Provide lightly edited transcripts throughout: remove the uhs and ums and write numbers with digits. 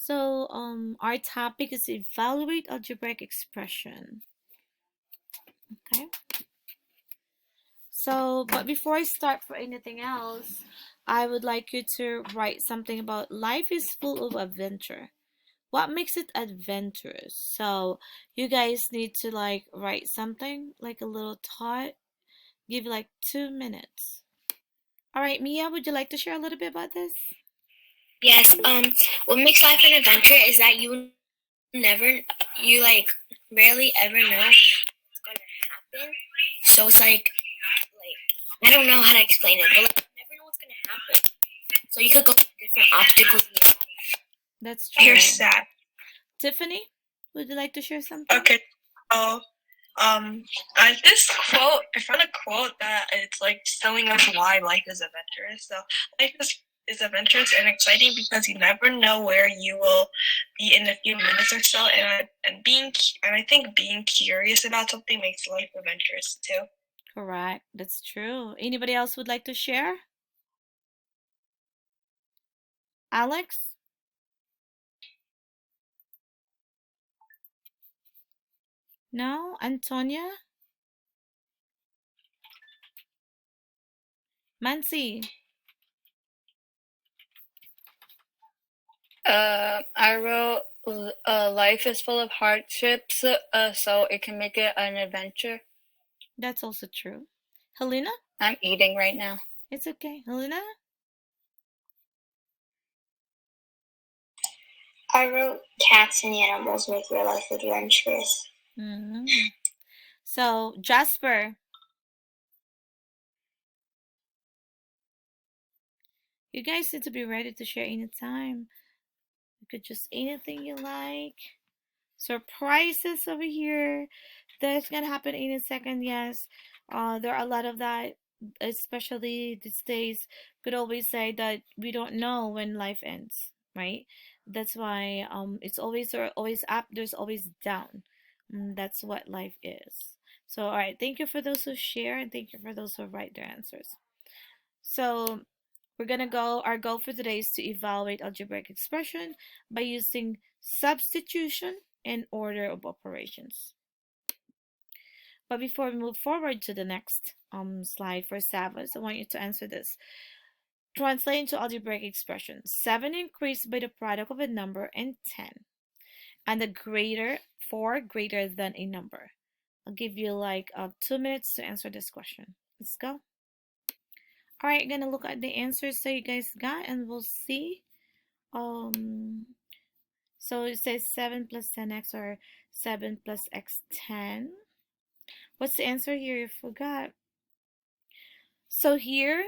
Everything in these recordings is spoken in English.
So, our topic is evaluate algebraic expression. Okay. So, but before I start for anything else, I would like you to write something about life is full of adventure. What makes it adventurous? So, you guys need to like write something like a little thought. Give you like 2 minutes. All right, Mia, would you like to share a little bit about this? Yes. What makes life an adventure is that never, you like rarely ever know what's going to happen. So it's I don't know how to explain it, but like you never know what's going to happen. So you could go through different obstacles in your life. That's true. You're sad. Tiffany, would you like to share something? Okay. Oh, this quote, I found a quote that it's like telling us why life is adventurous. So life is adventurous and exciting because you never know where you will be in a few minutes or so, and I think being curious about something makes life adventurous too. Correct. That's true. Anybody else would like to share? Alex? No? Antonia? Mansi? I wrote life is full of hardships, so it can make it an adventure. That's also true. Helena? I'm eating right now. It's okay. Helena? I wrote cats and animals make your life adventurous. So, Jasper. You guys need to be ready to share anytime. You could just anything you like. Surprises over here. That's gonna happen any second, yes. There are a lot of that, especially these days. Could always say that we don't know when life ends, right? That's why it's always or always up, there's always down. That's what life is. So all right, thank you for those who share and thank you for those who write their answers. So we're gonna go, our goal for today is to evaluate algebraic expression by using substitution and order of operations. But before we move forward to the next slide for Savas, I want you to answer this. Translate into algebraic expression. 7 increased by the product of a number and 10. And the greater 4 greater than a number. I'll give you like 2 minutes to answer this question. Let's go. All right, gonna look at the answers that you guys got and we'll see. So it says 7 plus 10x or 7 plus x 10. What's the answer here? You forgot. So here,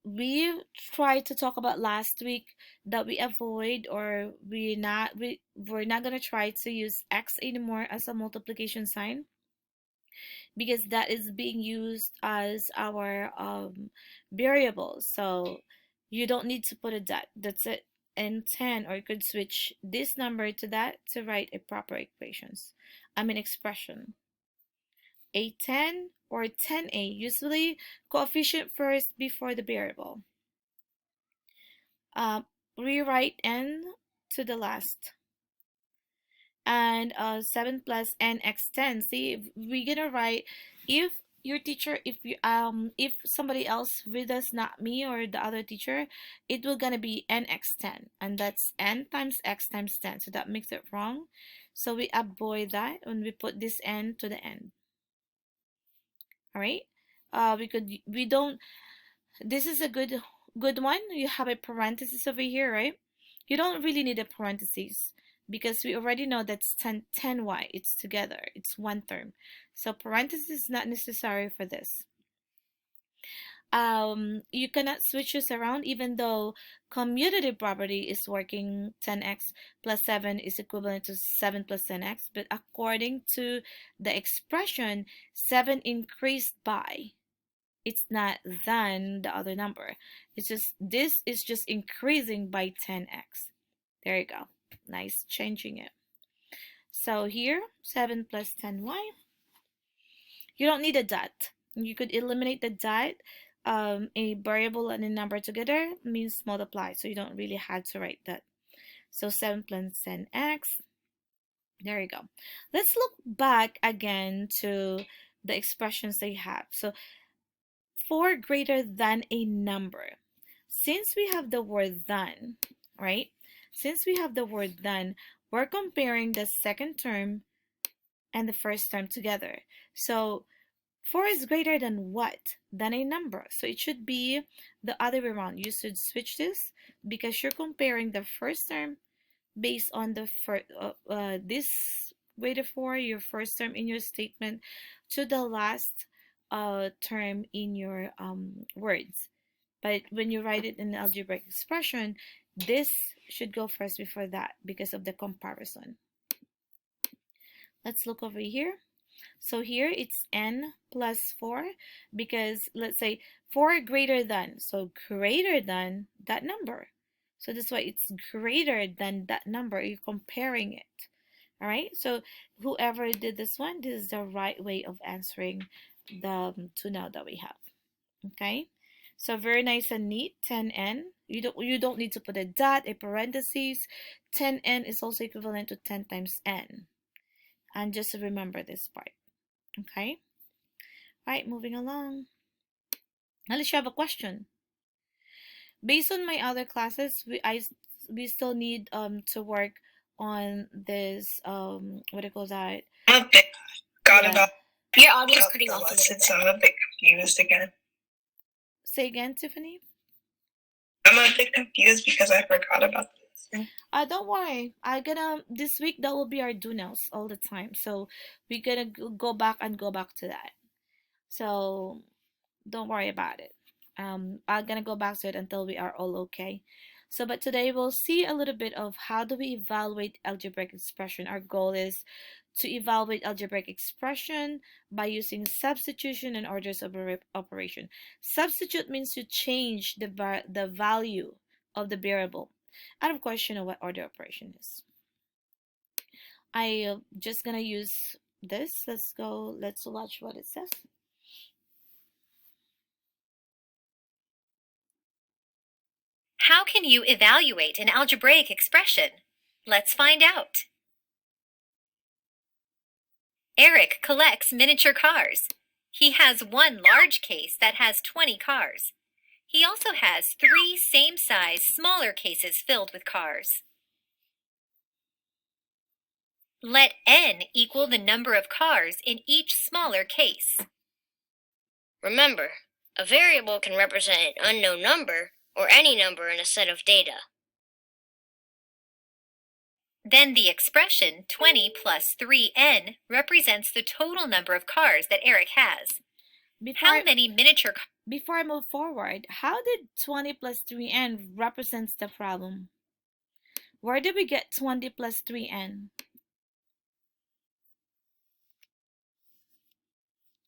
we tried to talk about last week that we avoid or we're not gonna try to use x anymore as a multiplication sign because that is being used as our variable. So you don't need to put a dot. That's it. And 10, or you could switch this number to that to write a proper expression. A 10 or 10a, usually coefficient first before the variable. Rewrite n to the last. And 7 plus n x 10. See, we're gonna write, if your teacher, if somebody else with us, not me or the other teacher, it will gonna be n x 10, and that's n times x times 10, so that makes it wrong. So we avoid that when we put this n to the end. All right, we don't, this is a good one. You have a parenthesis over here, right? You don't really need a parenthesis because we already know that's 10y. It's together. It's one term. So parenthesis is not necessary for this. You cannot switch this around even though commutative property is working. 10x plus 7 is equivalent to 7 plus 10x, but according to the expression 7 increased by, it's not than the other number. It's just, this is just increasing by 10x. There you go. Nice, changing it. So here, 7 plus 10y. You don't need a dot. You could eliminate the dot. A variable and a number together means multiply, so you don't really have to write that. So 7 plus 10x. There you go. Let's look back again to the expressions they have. So 4 greater than a number. Since we have the word than, right? Since we have the word than, we're comparing the second term and the first term together. So 4 is greater than what? Than a number. So it should be the other way around. You should switch this because you're comparing the first term based on the first, this greater 4, your first term in your statement, to the last term in your words. But when you write it in the algebraic expression, this should go first before that because of the comparison. Let's look over here. So here it's n plus 4 because let's say 4 greater than, so greater than that number. So that's why it's greater than that number. You're comparing it. All right. So whoever did this one, this is the right way of answering the two now that we have. Okay. So very nice and neat. 10n. You don't need to put a dot, a parentheses. 10n is also equivalent to 10 times n. And just remember this part. Okay. Right. Moving along. Unless you have a question. Based on my other classes, we still need to work on this what do you call that? I'm a bit got Yeah. about Your audio is the cutting off a little lessons, bit. so I'm a bit confused again. Say again, Tiffany. I'm a bit confused because I forgot about this. Don't worry. This week that will be our do nows all the time. So we're gonna go back to that. So don't worry about it. I'm gonna go back to it until we are all okay. So, but today we'll see a little bit of how do we evaluate algebraic expression. Our goal is to evaluate algebraic expression by using substitution and orders of operation. Substitute means to change the value of the variable. And of course, you know what order operation is. I just gonna use this. Let's go. Let's watch what it says. How can you evaluate an algebraic expression? Let's find out. Eric collects miniature cars. He has one large case that has 20 cars. He also has 3 same-size smaller cases filled with cars. Let n equal the number of cars in each smaller case. Remember, a variable can represent an unknown number or any number in a set of data. Then the expression 20 plus 3n represents the total number of cars that Eric has. How many miniature cars? Before I move forward, how did 20 plus 3n represents the problem? Where did we get 20 plus 3n?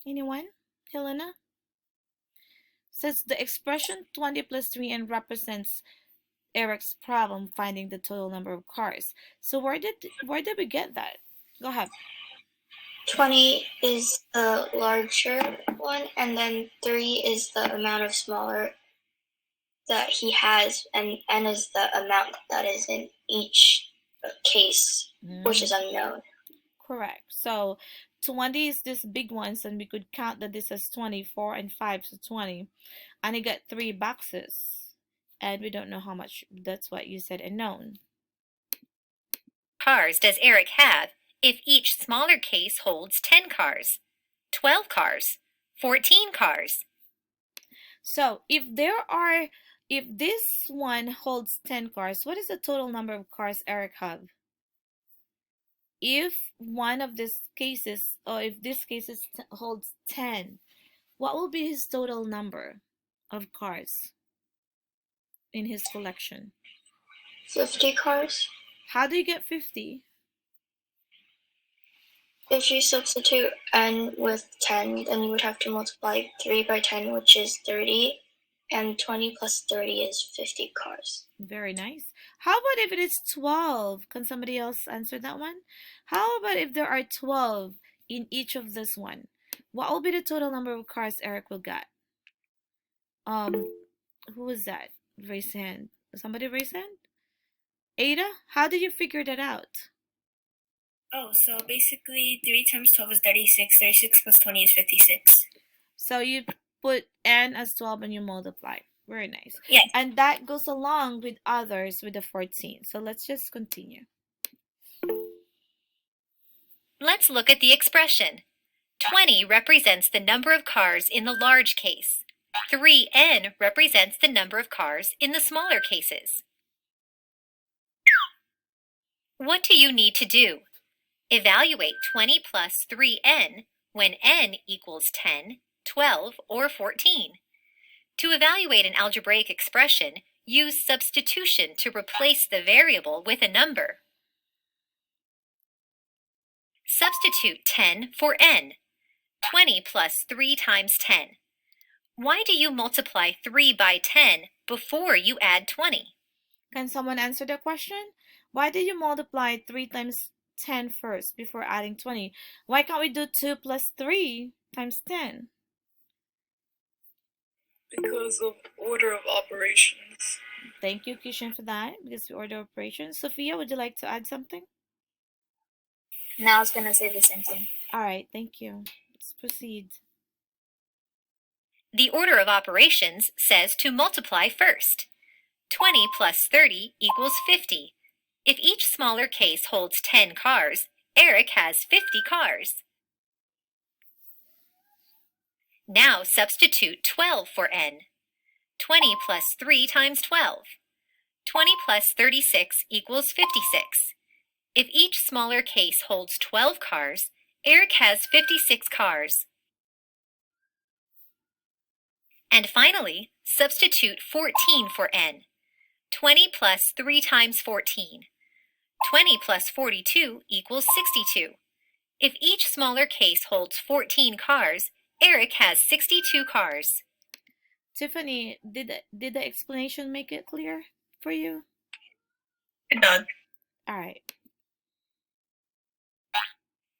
Anyone? Helena? Says the expression 20 plus 3n represents Eric's problem finding the total number of cars. So where did we get that? Go ahead. 20 is the larger one, and then 3 is the amount of smaller that he has, and n is the amount that is in each case, which is unknown. Correct. So 20 is this big one, and we could count that this is 24 and 5, so 20. And you got 3 boxes. And we don't know how much. That's what you said, unknown. Cars does Eric have if each smaller case holds 10 cars, 12 cars, 14 cars? So if this one holds 10 cars, what is the total number of cars Eric have? If one of these cases, or if this case holds 10, what will be his total number of cars in his collection? 50 cars. How do you get 50? If you substitute n with 10, then you would have to multiply 3 by 10, which is 30, and 20 plus 30 is 50 cars. Very nice. How about if it is 12? Can somebody else answer that one? How about if there are 12 in each of this one? What will be the total number of cars Eric will get? Who is that? Raise hand. Somebody raise hand? Ada, how did you figure that out? Oh, so basically 3 times 12 is 36. 36 plus 20 is 56. So you put n as 12 and you multiply. Very nice. Yes. And that goes along with others with the 14. So let's just continue. Let's look at the expression. 20 represents the number of cars in the large case. 3n represents the number of cars in the smaller cases. What do you need to do? Evaluate 20 plus 3n when n equals 10, 12, or 14. To evaluate an algebraic expression, use substitution to replace the variable with a number. Substitute 10 for n. 20 plus 3 times 10. Why do you multiply 3 by 10 before you add 20? Can someone answer the question? Why did you multiply 3 times 10 first before adding 20? Why can't we do 2 plus 3 times 10? Because of order of operations. Thank you, Kishan, for that. Because we order operations. Sophia, would you like to add something? Now I was gonna say the same thing. All right, thank you. Let's proceed. The order of operations says to multiply first. 20 plus 30 equals 50. If each smaller case holds 10 cars, Eric has 50 cars. Now substitute 12 for n. 20 plus 3 times 12. 20 plus 36 equals 56. If each smaller case holds 12 cars, Eric has 56 cars. And finally, substitute 14 for n. 20 plus 3 times 14. 20 plus 42 equals 62. If each smaller case holds 14 cars, Eric has 62 cars. Tiffany, did the explanation make it clear for you? It does. All right.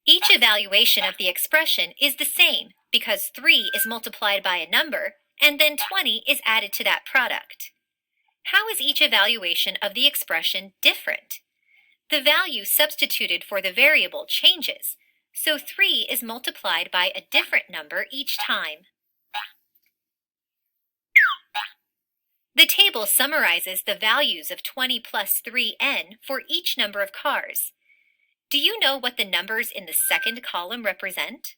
Each evaluation of the expression is the same because 3 is multiplied by a number and then 20 is added to that product. How is each evaluation of the expression different? The value substituted for the variable changes, so 3 is multiplied by a different number each time. The table summarizes the values of 20 plus 3n for each number of cars. Do you know what the numbers in the second column represent?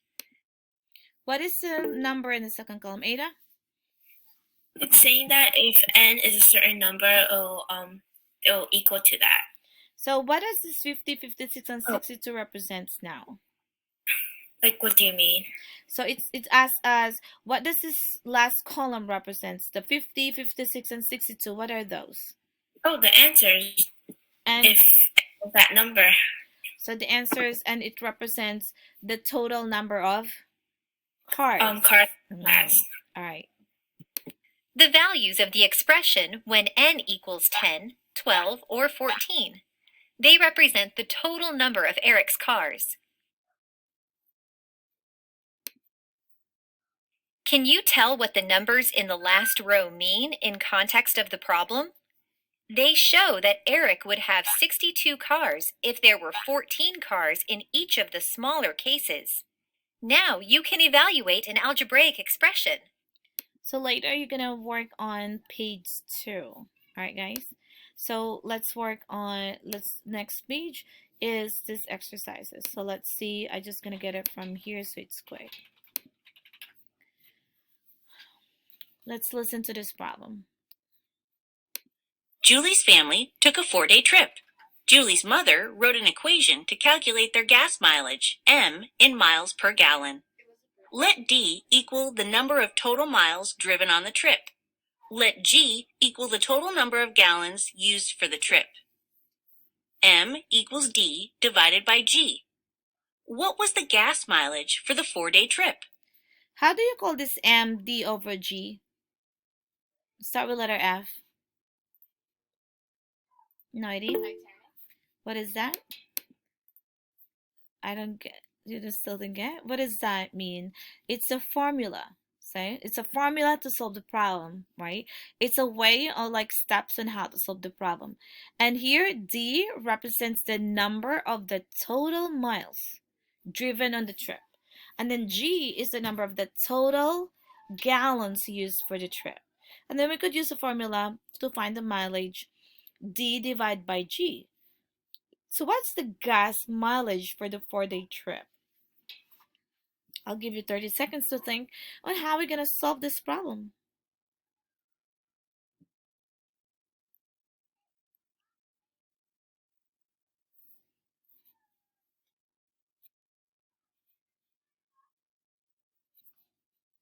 What is the number in the second column, Ada? It's saying that if n is a certain number, it'll equal to that. So what does this 50, 56, and 62 represents now? Like, what do you mean? So it's asked as, what does this last column represents? The 50, 56, and 62, what are those? Oh, the answers. And If that number. so the answer is, and it represents the total number of cars. Cars Mm. class. All right. The values of the expression when n equals 10, 12, or 14. They represent the total number of Eric's cars. Can you tell what the numbers in the last row mean in context of the problem? They show that Eric would have 62 cars if there were 14 cars in each of the smaller cases. Now you can evaluate an algebraic expression. So later you're going to work on page 2. All right, guys? So let's work on, next page is this exercises. So let's see, I'm just going to get it from here so it's quick. Let's listen to this problem. Julie's family took a 4-day trip. Julie's mother wrote an equation to calculate their gas mileage, M, in miles per gallon. Let D equal the number of total miles driven on the trip. Let G equal the total number of gallons used for the trip. M equals D divided by G. What was the gas mileage for the 4-day trip? How do you call this M, D over G? Start with letter F. No idea. What is that? I don't get. You just still didn't get. What does that mean? It's a formula. So it's a formula to solve the problem, right? It's a way or like steps on how to solve the problem. And here D represents the number of the total miles driven on the trip. And then G is the number of the total gallons used for the trip. And then we could use a formula to find the mileage, D divided by G. So what's the gas mileage for the 4-day trip? I'll give you 30 seconds to think on how we're going to solve this problem.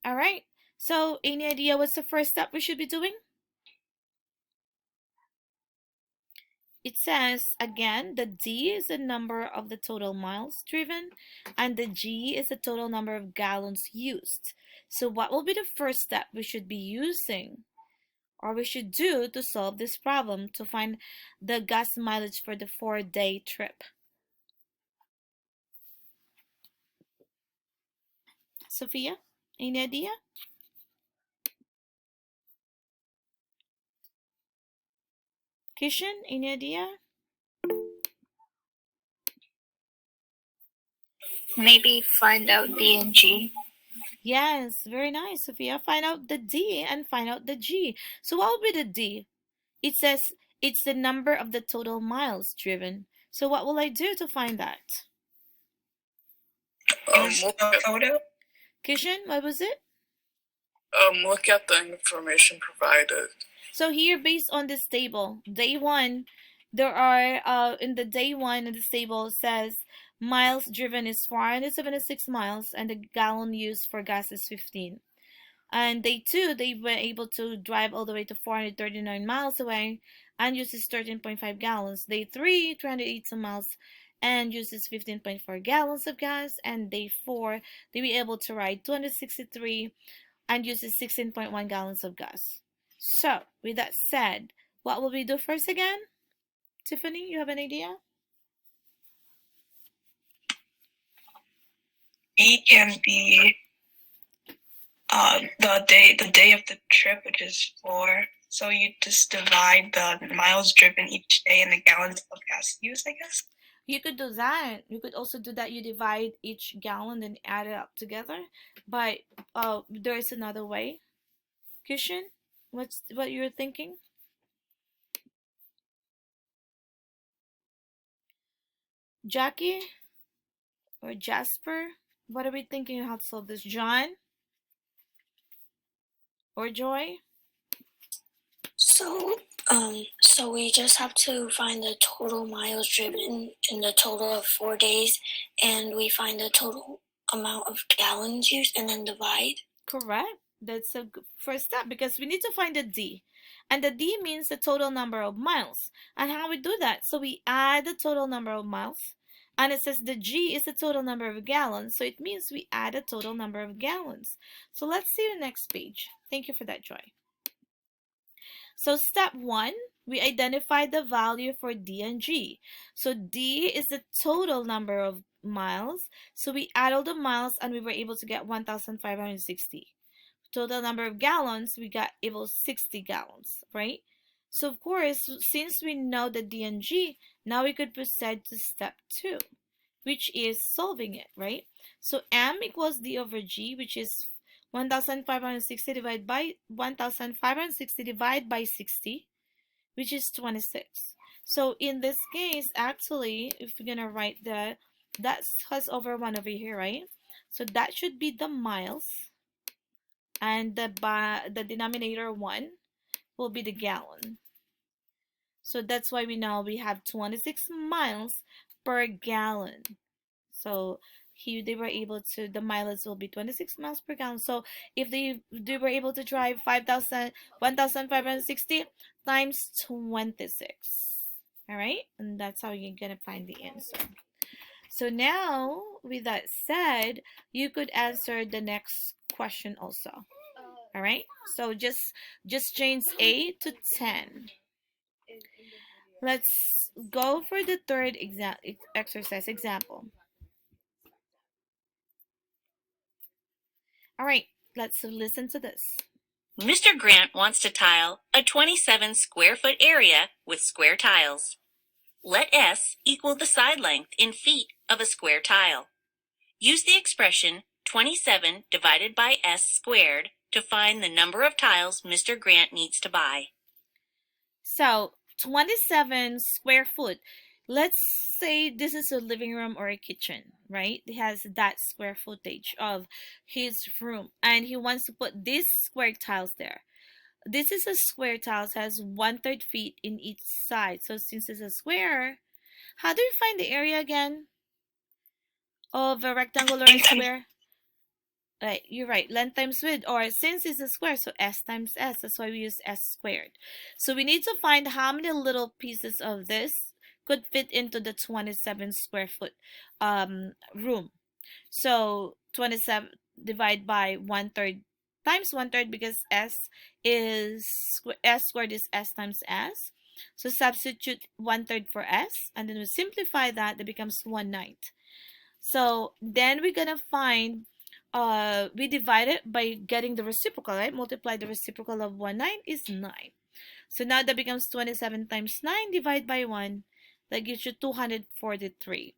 All right. So any idea what's the first step we should be doing? It says, again, the D is the number of the total miles driven, and the G is the total number of gallons used. So what will be the first step we should be using, or we should do to solve this problem to find the gas mileage for the 4-day trip? Sophia, any idea? Kishan, any idea? Maybe find out D and G. Yes, very nice, Sophia. Find out the D and find out the G. So what will be the D? It says it's the number of the total miles driven. So what will I do to find that? Photo. Kishan, what was it? Look at the information provided. So here, based on this table, day one, there are in the day one in this table says miles driven is 476 miles and the gallon used for gas is 15. And day two, they were able to drive all the way to 439 miles away and uses 13.5 gallons. Day three, 382 miles and uses 15.4 gallons of gas. And day four, they were able to ride 263 and uses 16.1 gallons of gas. So, with that said, what will we do first again? Tiffany, you have an idea? E can be the day of the trip, which is 4. So you just divide the miles driven each day and the gallons of gas used, I guess. You could do that. You could also do that. You divide each gallon and add it up together. But there is another way. Kishan, what you're thinking? Jackie or Jasper, what are we thinking how to solve this? John or Joy? So we just have to find the total miles driven in the total of 4 days, and we find the total amount of gallons used and then divide. Correct. That's a first step because we need to find the D. And the D means the total number of miles. And how we do that? So we add the total number of miles. And it says the G is the total number of gallons. So it means we add a total number of gallons. So let's see the next page. Thank you for that, Joy. So step 1, we identify the value for D and G. So D is the total number of miles. So we add all the miles and we were able to get 1,560. Total number of gallons, we got able 60 gallons, right? So of course, since we know the D and G, now we could proceed to step 2, which is solving it, right? So M equals D over G, which is 1,560 divided by 1,560 divided by 60, which is 26. So in this case, actually, if we're gonna write that has over 1 over here, right? So that should be the miles, and the denominator 1 will be the gallon. So that's why we know we have 26 miles per gallon. So here they were able to, the mileage will be 26 miles per gallon. So if they were able to drive 1,560 times 26. All right, and that's how you're gonna find the answer. So now, with that said, you could answer the next question also. All right, so just change A to 10. Let's go for the third exercise example. All right, Let's listen to this. Mr. Grant wants to tile a 27 square foot area with square tiles. Let S equal the side length in feet of a square tile. Use the expression 27 divided by S squared to find the number of tiles Mr. Grant needs to buy. So 27 square foot. Let's say this is a living room or a kitchen, right? It has that square footage of his room, and he wants to put these square tiles there. This is a square tiles, has 1/3 feet in each side. So since it's a square, how do you find the area again of a rectangular and square? Right, you're right. Length times width, or since it's a square, so S times S. That's why we use S squared. So we need to find how many little pieces of this could fit into the 27 square foot room. So 27 divided by 1/3 times 1/3, because S squared is S times S. So substitute 1/3 for S, and then we simplify that. That becomes 1/9. So then we're gonna find. We divide it by getting the reciprocal, right? Multiply the reciprocal of 1/9 is 9. So now that becomes 27 times 9 divided by 1. That gives you 243.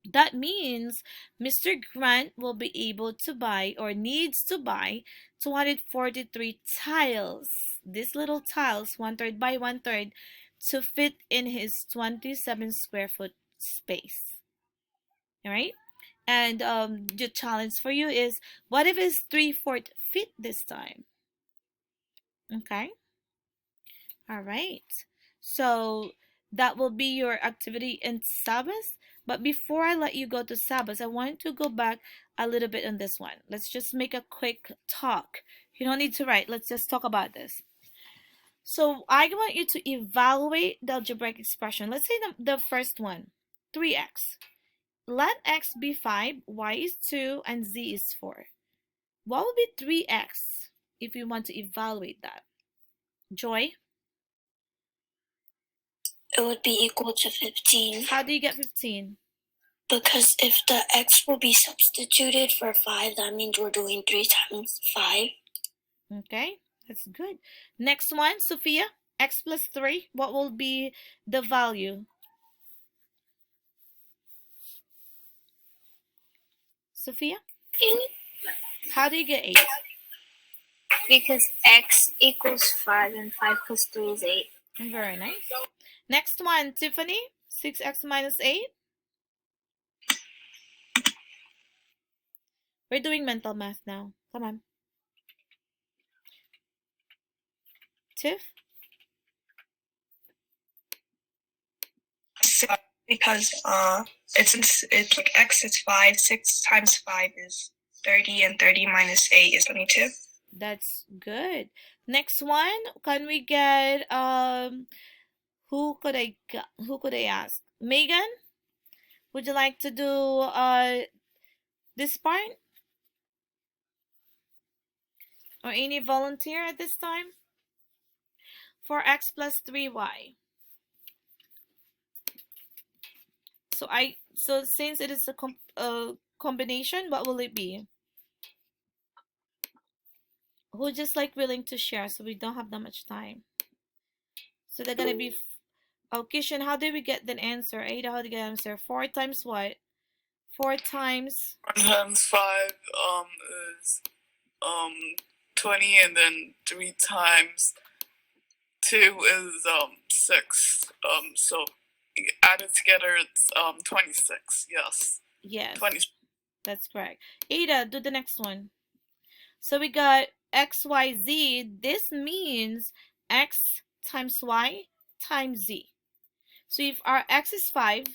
That means Mr. Grant will be able to buy, or needs to buy, 243 tiles. These little tiles, 1/3 by 1/3, to fit in his 27 square foot space. All right? And the challenge for you is, what if it's 3/4 feet this time? Okay. All right. So that will be your activity in Sabbath. But before I let you go to Sabbath, I want to go back a little bit on this one. Let's just make a quick talk. You don't need to write. Let's just talk about this. So I want you to evaluate the algebraic expression. Let's say the first one, 3x. Let x be 5, y is 2, and z is 4. What would be 3x if you want to evaluate that? Joy? It would be equal to 15. How do you get 15? Because if the x will be substituted for 5, that means we're doing 3 times 5. Okay, that's good. Next one, Sophia. X plus 3. What will be the value? Sophia? 8. How do you get 8? Because x equals 5 and 5 plus 3 is 8. Very nice. Next one, Tiffany. 6x minus 8. We're doing mental math now. Come on. Tiff? Because it's like x is 5, 6 times 5 is 30, and 30 minus 8 is 22. That's good. Next one, can we get who could I ask? Megan? Would you like to do this part? Or any volunteer at this time? For x plus 3y. So since it is a combination, what will it be? Who just like willing to share, so we don't have that much time? So they're gonna be Kishan, how do we get the answer? Ada, how do we get the answer? 4 times what? 4 times 1 times 5 is 20, and then 3 times 2 is 6. So added together it's 26. Yes. Yes. 20. That's correct. Ada, do the next one. So we got x, y, z. This means x times y times z. So if our x is 5,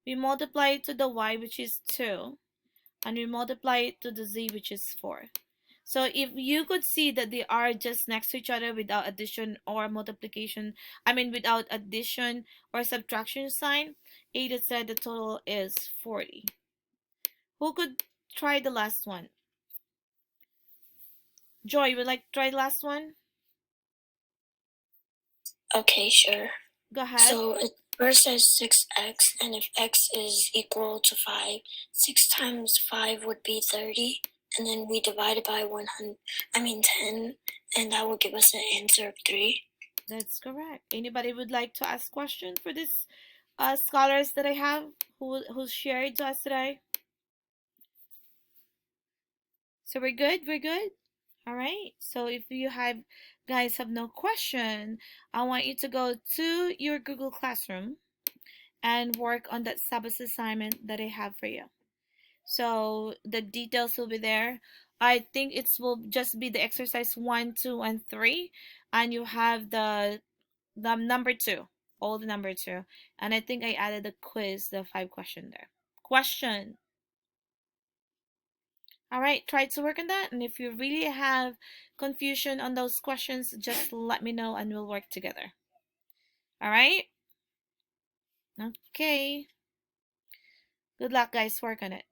we multiply it to the y, which is 2, and we multiply it to the z, which is 4. So if you could see that they are just next to each other without addition or multiplication, without addition or subtraction sign, Ada said the total is 40. Who could try the last one? Joy, you would like to try the last one? Okay, sure. Go ahead. So it first says 6x, and if x is equal to 5, 6 times 5 would be 30, and then we divide it by 10, and that will give us an answer of 3. That's correct. Anybody would like to ask questions for this scholars that I have who shared to us today? So we're good? We're good? All right. So if you guys have no question, I want you to go to your Google Classroom and work on that syllabus assignment that I have for you. So the details will be there. I think it will just be the exercise 1, 2, and 3, and you have the number 2, all the number 2, and I think I added the quiz, the 5 question there. Question. All right, try to work on that, and if you really have confusion on those questions, just let me know and we'll work together. All right? Okay. Good luck, guys. Work on it.